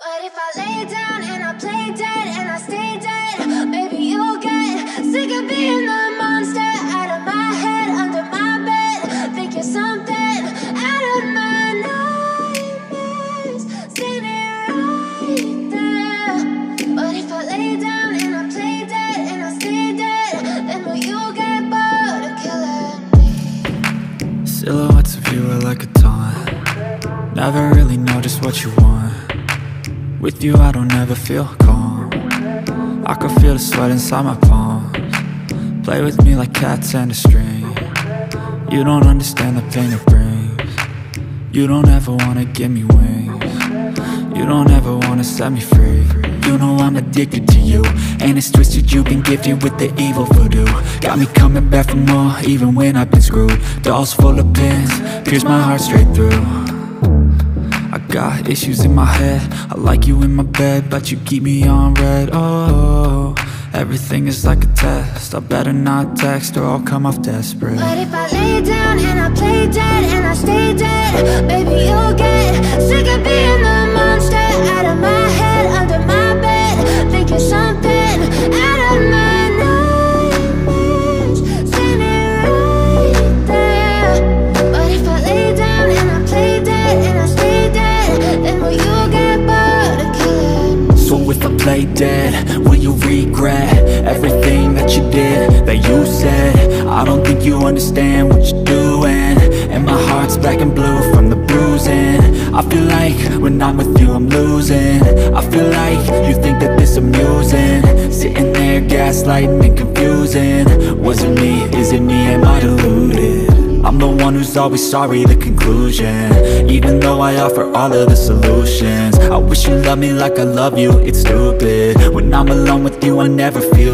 What if I lay down and I play dead and I stay dead? Maybe you'll get sick of being the monster out of my head, under my bed. Think you're something out of my nightmares, standing right there. But if I lay down and I play dead and I stay dead, then will you get bored of killing me? Silhouettes of you are like a taunt. Never really know just what you want. With you I don't ever feel calm. I can feel the sweat inside my palms. Play with me like cats and a string. You don't understand the pain it brings. You don't ever wanna give me wings. You don't ever wanna set me free. You know I'm addicted to you, and it's twisted, you've been gifted with the evil voodoo. Got me coming back for more, even when I've been screwed. Dolls full of pins, pierce my heart straight through. I got issues in my head, I like you in my bed, but you keep me on red. Oh, everything is like a test, I better not text or I'll come off desperate. But if I lay down and I play dead and I stay dead, baby you'll get sick of being the monster out of my head, under my bed. Think you're something out of my nightmares, standing right there. But if I lay down and I play dead and I stay dead, then will you get bored of killing me? So if I play dead, will you regret everything that you did, that you said? I don't think you understand what you're doing, and my heart's black and blue from the bruising. I feel like when I'm with you I'm losing. I feel like you think that this amusing, sitting there gaslighting and confusing. Was it me? Is it me? Am I deluded? I'm the one who's always sorry, the conclusion. Even though I offer all of the solutions, I wish you loved me like I love you, it's stupid. When I'm alone with you I never feel